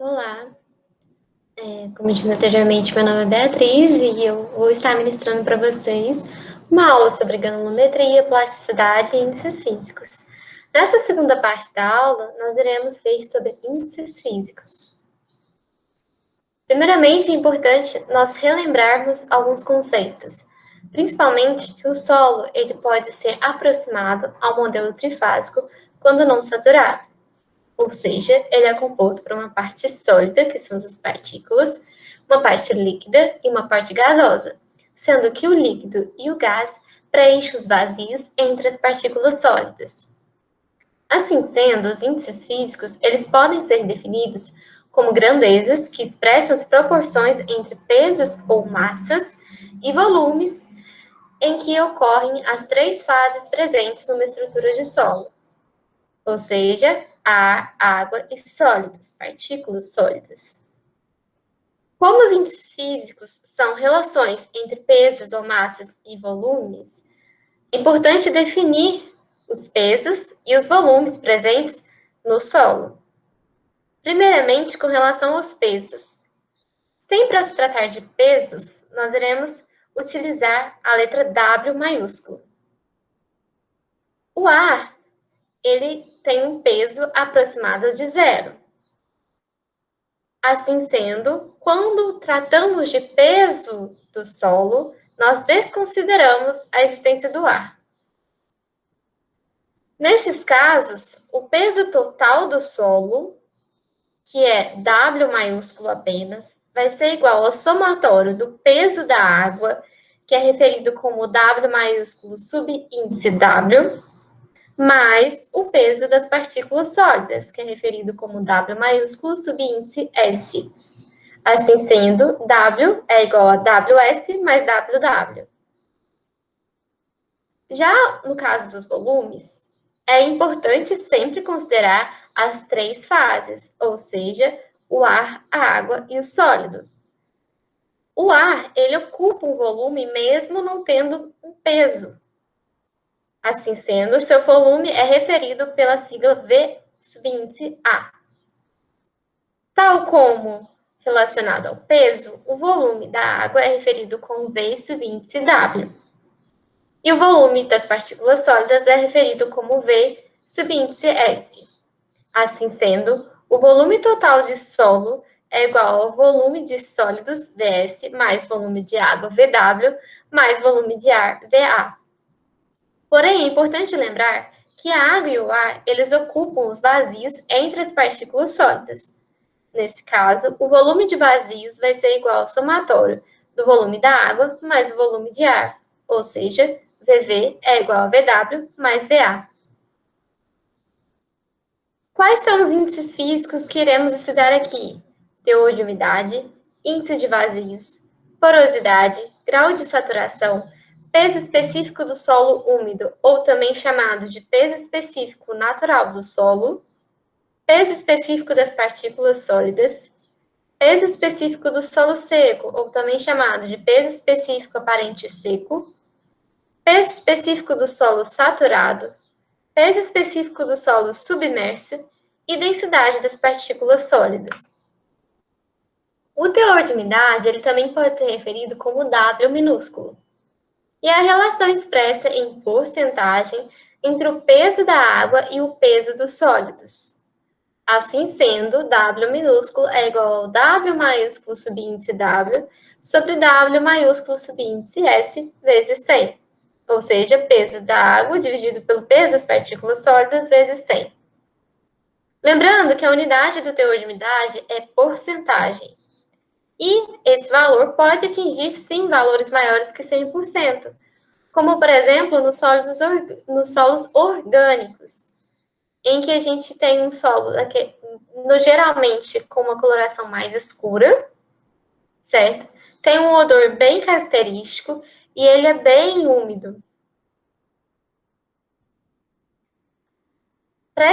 Olá, como eu disse anteriormente, meu nome é Beatriz e eu vou estar ministrando para vocês uma aula sobre granulometria, plasticidade e índices físicos. Nessa segunda parte da aula, nós iremos ver sobre índices físicos. Primeiramente, é importante nós relembrarmos alguns conceitos, principalmente que o solo ele pode ser aproximado ao modelo trifásico quando não saturado. Ou seja, ele é composto por uma parte sólida, que são as partículas, uma parte líquida e uma parte gasosa, sendo que o líquido e o gás preenchem os vazios entre as partículas sólidas. Assim sendo, os índices físicos, eles podem ser definidos como grandezas que expressam as proporções entre pesos ou massas e volumes em que ocorrem as três fases presentes numa estrutura de solo, ou seja, ar, água e sólidos, partículas sólidas. Como os índices físicos são relações entre pesos ou massas e volumes, é importante definir os pesos e os volumes presentes no solo. Primeiramente, com relação aos pesos. Sempre ao se tratar de pesos, nós iremos utilizar a letra W maiúsculo. O ar, ele tem um peso aproximado de zero. Assim sendo, quando tratamos de peso do solo, nós desconsideramos a existência do ar. Nestes casos, o peso total do solo, que é W maiúsculo apenas, vai ser igual ao somatório do peso da água, que é referido como W maiúsculo subíndice W, mais o peso das partículas sólidas, que é referido como W maiúsculo subíndice S. Assim sendo, W é igual a WS mais WW. Já no caso dos volumes, é importante sempre considerar as três fases, ou seja, o ar, a água e o sólido. O ar, ele ocupa um volume mesmo não tendo um peso. Assim sendo, seu volume é referido pela sigla V subíndice A. Tal como relacionado ao peso, o volume da água é referido como V subíndice W. E o volume das partículas sólidas é referido como V subíndice S. Assim sendo, o volume total de solo é igual ao volume de sólidos Vs mais volume de água Vw mais volume de ar Va. Porém, é importante lembrar que a água e o ar, eles ocupam os vazios entre as partículas sólidas. Nesse caso, o volume de vazios vai ser igual ao somatório do volume da água mais o volume de ar, ou seja, VV é igual a VW mais VA. Quais são os índices físicos que iremos estudar aqui? Teor de umidade, índice de vazios, porosidade, grau de saturação, peso específico do solo úmido, ou também chamado de peso específico natural do solo, peso específico das partículas sólidas, peso específico do solo seco, ou também chamado de peso específico aparente seco, peso específico do solo saturado, peso específico do solo submerso e densidade das partículas sólidas. O teor de umidade ele também pode ser referido como W minúsculo, e é a relação expressa em porcentagem entre o peso da água e o peso dos sólidos. Assim sendo, W minúsculo é igual ao W maiúsculo subíndice W sobre W maiúsculo subíndice S vezes 100, ou seja, peso da água dividido pelo peso das partículas sólidas vezes 100. Lembrando que a unidade do teor de umidade é porcentagem, e esse valor pode atingir, sim, valores maiores que 100%, como, por exemplo, nos solos orgânicos, em que a gente tem um solo, geralmente com uma coloração mais escura, certo? Tem um odor bem característico e ele é bem úmido. Para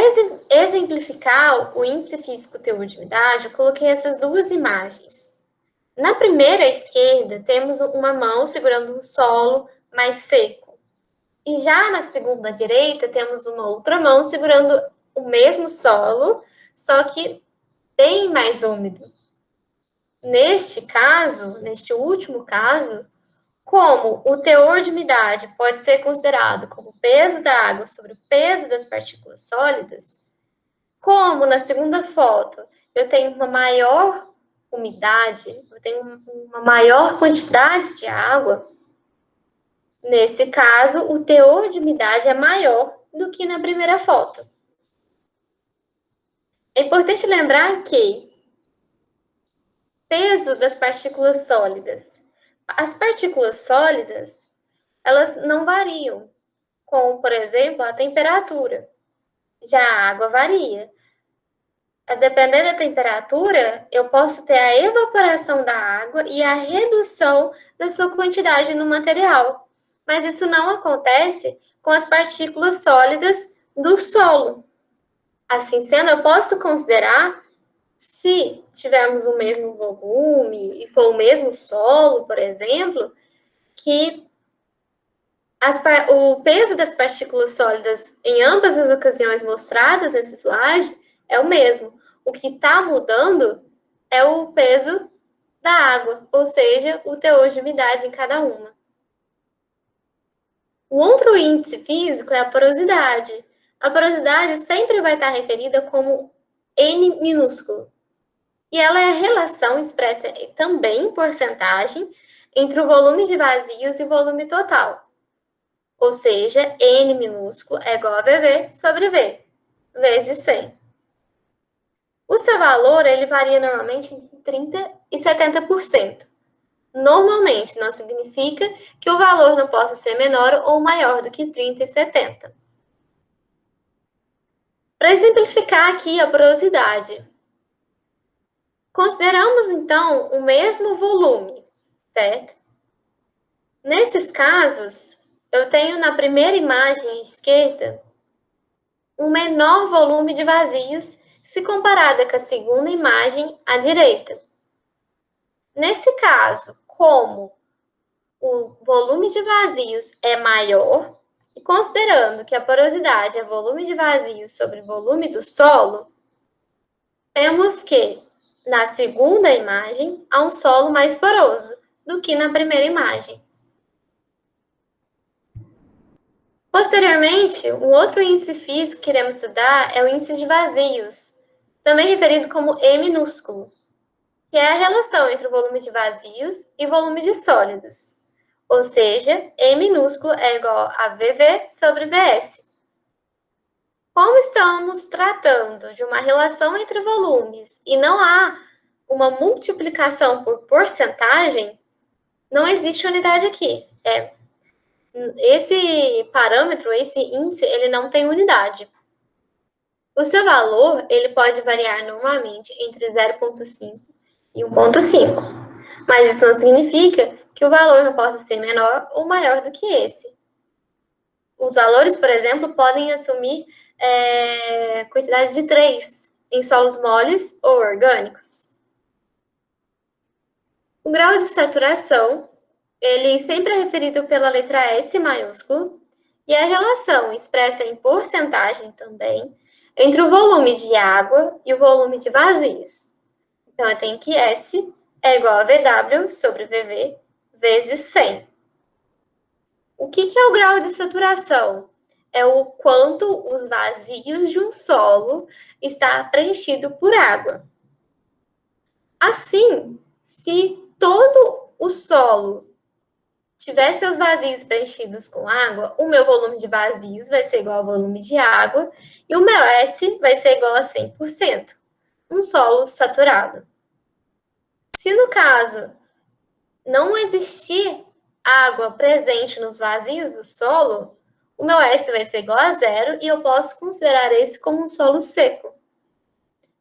exemplificar o índice físico teor de umidade, eu coloquei essas duas imagens. Na primeira esquerda, temos uma mão segurando um solo mais seco. E já na segunda direita, temos uma outra mão segurando o mesmo solo, só que bem mais úmido. Neste caso, neste último caso, como o teor de umidade pode ser considerado como o peso da água sobre o peso das partículas sólidas, como na segunda foto eu tenho uma maior umidade, eu tenho uma maior quantidade de água, nesse caso, o teor de umidade é maior do que na primeira foto. É importante lembrar que peso das partículas sólidas. As partículas sólidas, elas não variam com, por exemplo, a temperatura. Já a água varia. Dependendo da temperatura, eu posso ter a evaporação da água e a redução da sua quantidade no material. Mas isso não acontece com as partículas sólidas do solo. Assim sendo, eu posso considerar, se tivermos o mesmo volume e for o mesmo solo, por exemplo, que o peso das partículas sólidas em ambas as ocasiões mostradas nesse slide é o mesmo. O que está mudando é o peso da água, ou seja, o teor de umidade em cada uma. O outro índice físico é a porosidade. A porosidade sempre vai estar referida como N minúsculo. E ela é a relação expressa também em porcentagem entre o volume de vazios e o volume total. Ou seja, N minúsculo é igual a VV sobre V, vezes 100. O seu valor, ele varia normalmente entre 30% e 70%. Normalmente, não significa que o valor não possa ser menor ou maior do que 30 e 70. Para exemplificar aqui a porosidade, consideramos, então, o mesmo volume, certo? Nesses casos, eu tenho na primeira imagem à esquerda um menor volume de vazios se comparada com a segunda imagem à direita. Nesse caso, como o volume de vazios é maior, e considerando que a porosidade é volume de vazios sobre volume do solo, temos que, na segunda imagem, há um solo mais poroso do que na primeira imagem. Posteriormente, um outro índice físico que iremos estudar é o índice de vazios, também referido como E minúsculo, que é a relação entre o volume de vazios e volume de sólidos. Ou seja, E minúsculo é igual a VV sobre VS. Como estamos tratando de uma relação entre volumes e não há uma multiplicação por porcentagem, não existe unidade aqui. Esse parâmetro, esse índice, ele não tem unidade. O seu valor, ele pode variar normalmente entre 0,5 e 1,5. Mas isso não significa que o valor não possa ser menor ou maior do que esse. Os valores, por exemplo, podem assumir quantidade de 3 em solos moles ou orgânicos. O grau de saturação, ele sempre é referido pela letra S maiúsculo, e a relação expressa em porcentagem também entre o volume de água e o volume de vazios. Então, eu tenho que S é igual a VW sobre VV vezes 100. O que é o grau de saturação? É o quanto os vazios de um solo está preenchido por água. Assim, se todo o solo tiver seus vazios preenchidos com água, o meu volume de vazios vai ser igual ao volume de água e o meu S vai ser igual a 100%, um solo saturado. Se no caso não existir água presente nos vazios do solo, o meu S vai ser igual a zero e eu posso considerar esse como um solo seco.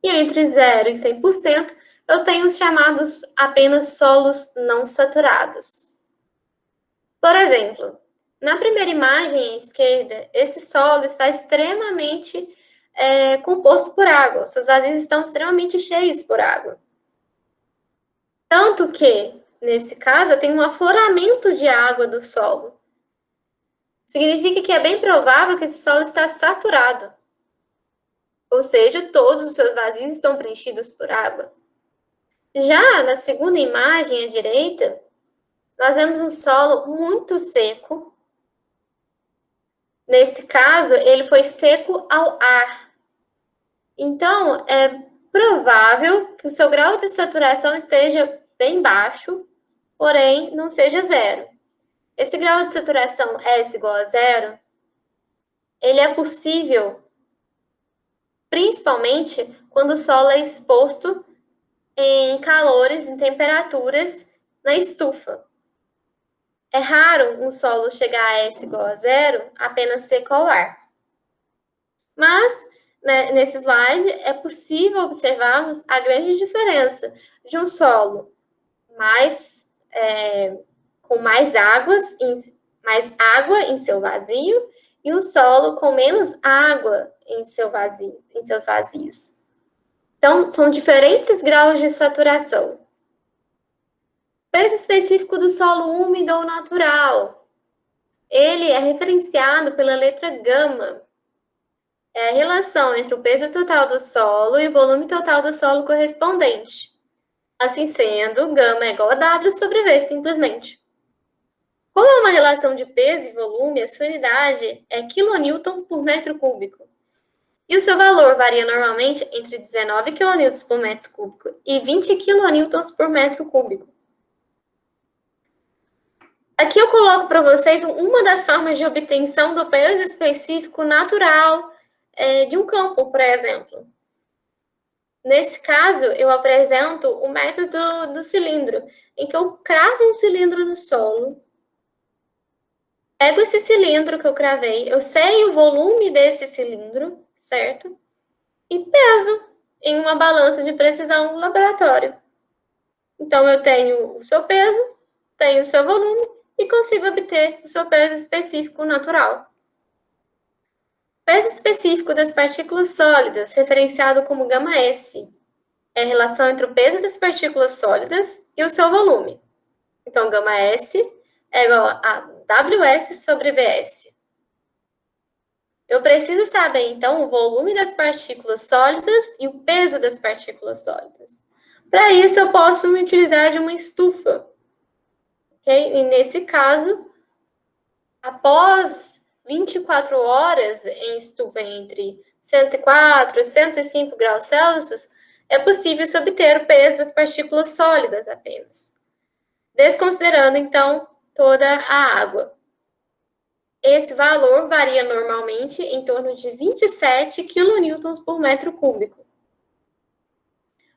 E entre 0 e 100%, eu tenho os chamados apenas solos não saturados. Por exemplo, na primeira imagem à esquerda, esse solo está extremamente composto por água. Seus vazios estão extremamente cheios por água. Tanto que, nesse caso, eu tenho um afloramento de água do solo. Significa que é bem provável que esse solo está saturado. ou seja, todos os seus vazios estão preenchidos por água. Já na segunda imagem à direita, nós vemos um solo muito seco. Nesse caso, ele foi seco ao ar. Então, é provável que o seu grau de saturação esteja bem baixo, porém não seja zero. Esse grau de saturação S igual a zero, ele é possível principalmente quando o solo é exposto em calores, em temperaturas na estufa. É raro um solo chegar a S igual a zero apenas seco ao ar. Mas, né, nesse slide, é possível observarmos a grande diferença de um solo com mais água em seu vazio e um solo com menos água em seus vazios. Então, são diferentes graus de saturação. Peso específico do solo úmido ou natural. Ele é referenciado pela letra gama. É a relação entre o peso total do solo e o volume total do solo correspondente. Assim sendo, gama é igual a W sobre V, simplesmente. Como é uma relação de peso e volume, a sua unidade é kN por metro cúbico. E o seu valor varia normalmente entre 19 kN por metro cúbico e 20 kN por metro cúbico. Aqui eu coloco para vocês uma das formas de obtenção do peso específico natural de um campo, por exemplo. Nesse caso, eu apresento o método do cilindro, em que eu cravo um cilindro no solo, pego esse cilindro que eu cravei, eu sei o volume desse cilindro, certo? E peso em uma balança de precisão no laboratório. Então, eu tenho o seu peso, tenho o seu volume e consigo obter o seu peso específico natural. Peso específico das partículas sólidas, referenciado como γS, é a relação entre o peso das partículas sólidas e o seu volume. Então, γS é igual a WS sobre VS. Eu preciso saber, então, o volume das partículas sólidas e o peso das partículas sólidas. Para isso, eu posso me utilizar de uma estufa. Okay? E nesse caso, após 24 horas em estufa entre 104 e 105 graus Celsius, é possível se obter o peso das partículas sólidas apenas, desconsiderando, então, toda a água. Esse valor varia normalmente em torno de 27 kN por metro cúbico.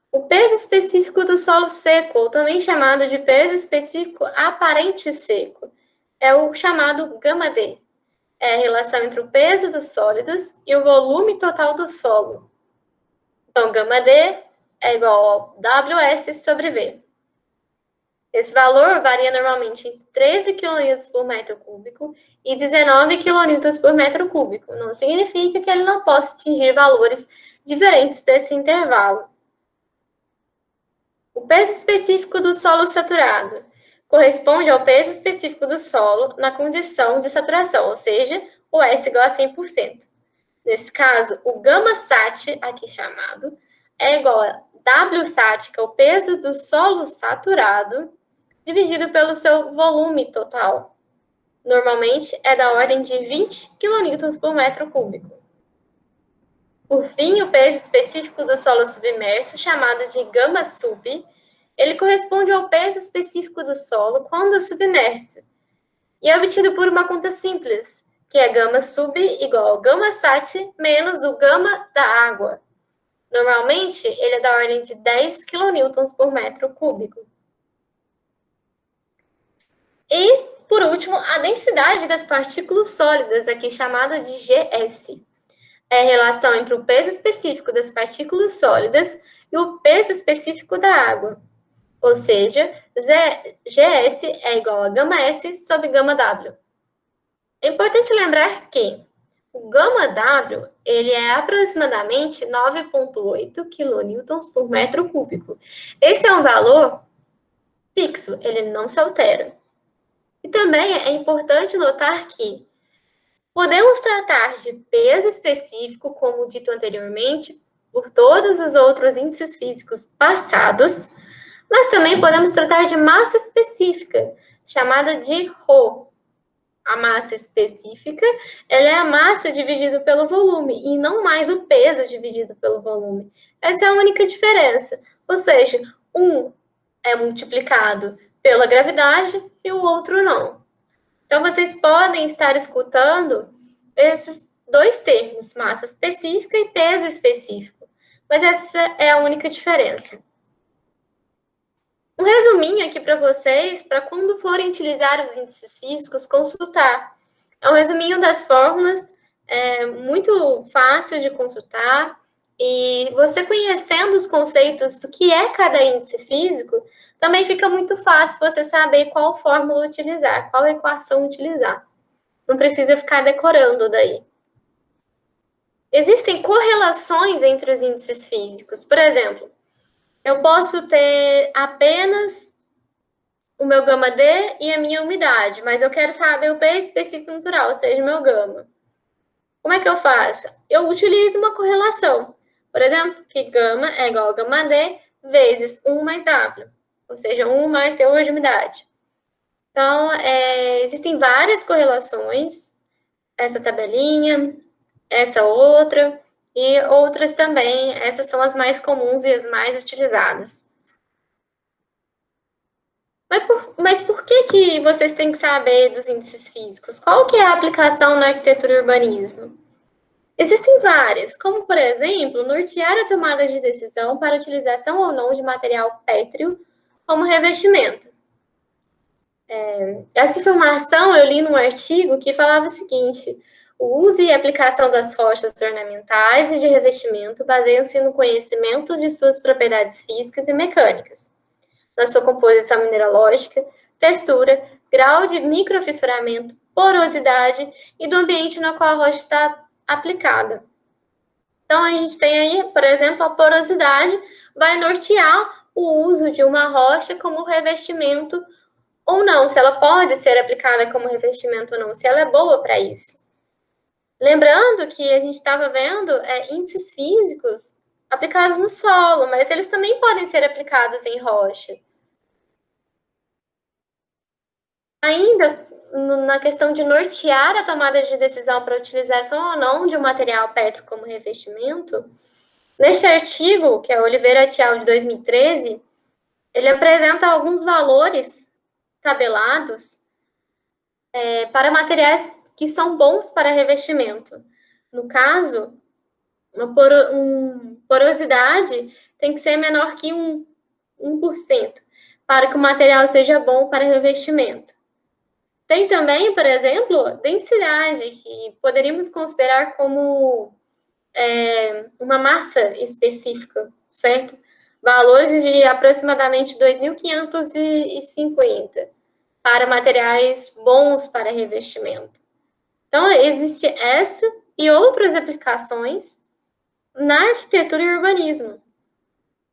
O peso específico do solo seco, ou também chamado de peso específico aparente seco, é o chamado γD. É a relação entre o peso dos sólidos e o volume total do solo. Então, γD é igual ao WS sobre V. Esse valor varia normalmente entre 13 kN por metro cúbico e 19 kN por metro cúbico. Não significa que ele não possa atingir valores diferentes desse intervalo. O peso específico do solo saturado corresponde ao peso específico do solo na condição de saturação, ou seja, o S igual a 100%. Nesse caso, o γsat, aqui chamado, é igual a WSat, que é o peso do solo saturado, dividido pelo seu volume total. Normalmente, é da ordem de 20 kN por metro cúbico. Por fim, o peso específico do solo submerso, chamado de γsub, ele corresponde ao peso específico do solo quando submerso, e é obtido por uma conta simples, que é γsub igual ao γsat menos o γ da água. Normalmente, ele é da ordem de 10 kN por metro cúbico. E, por último, a densidade das partículas sólidas, aqui chamada de GS. É a relação entre o peso específico das partículas sólidas e o peso específico da água. Ou seja, GS é igual a γS sobre γW. É importante lembrar que o γW ele é aproximadamente 9,8 kN por metro cúbico. Esse é um valor fixo, ele não se altera. E também é importante notar que Podemos tratar de peso específico, como dito anteriormente, por todos os outros índices físicos passados, mas também podemos tratar de massa específica, chamada de ρ. A massa específica, ela é a massa dividido pelo volume, e não mais o peso dividido pelo volume. Essa é a única diferença. Ou seja, um é multiplicado pela gravidade e o outro não. Então, vocês podem estar escutando esses dois termos, massa específica e peso específico. Mas essa é a única diferença. Um resuminho aqui para vocês, para quando forem utilizar os índices físicos, consultar. É um resuminho das fórmulas, muito fácil de consultar, e você conhecendo os conceitos do que é cada índice físico, também fica muito fácil você saber qual fórmula utilizar, qual equação utilizar. Não precisa ficar decorando daí. Existem correlações entre os índices físicos. Por exemplo, eu posso ter apenas o meu gama D e a minha umidade, mas eu quero saber o P específico natural, ou seja, o meu gama. Como é que eu faço? Eu utilizo uma correlação. Por exemplo, que gama é igual a gama D vezes 1 mais W, ou seja, 1 mais teor de umidade. Então, existem várias correlações, essa tabelinha, essa outra, e outras também. Essas são as mais comuns e as mais utilizadas. Mas por que vocês têm que saber dos índices físicos? Qual que é a aplicação na arquitetura e urbanismo? Existem várias, como, por exemplo, nortear a tomada de decisão para utilização ou não de material pétreo como revestimento. Essa informação eu li num artigo que falava o seguinte: o uso e aplicação das rochas ornamentais e de revestimento baseiam-se no conhecimento de suas propriedades físicas e mecânicas, na sua composição mineralógica, textura, grau de microfissuramento, porosidade e do ambiente no qual a rocha está aplicada. Então, a gente tem aí, por exemplo, a porosidade vai nortear o uso de uma rocha como revestimento ou não, se ela pode ser aplicada como revestimento ou não, se ela é boa para isso. Lembrando que a gente estava vendo índices físicos aplicados no solo, mas eles também podem ser aplicados em rocha. Ainda na questão de nortear a tomada de decisão para a utilização ou não de um material petro como revestimento, neste artigo, que é Oliveira et al. De 2013, ele apresenta alguns valores tabelados para materiais que são bons para revestimento. No caso, uma porosidade tem que ser menor que 1% para que o material seja bom para revestimento. Tem também, por exemplo, densidade, que poderíamos considerar como uma massa específica, certo? Valores de aproximadamente 2.550 para materiais bons para revestimento. Então, existe essa e outras aplicações na arquitetura e urbanismo.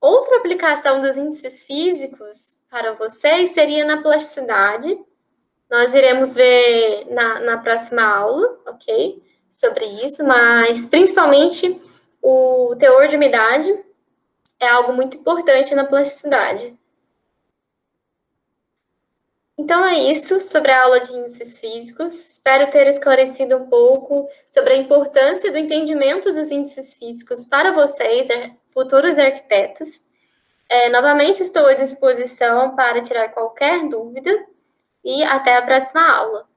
Outra aplicação dos índices físicos para vocês seria na plasticidade. Nós iremos ver na próxima aula, ok? Sobre isso, mas principalmente o teor de umidade é algo muito importante na plasticidade. Então é isso sobre a aula de índices físicos. Espero ter esclarecido um pouco sobre a importância do entendimento dos índices físicos para vocês, futuros arquitetos. Novamente estou à disposição para tirar qualquer dúvida e até a próxima aula.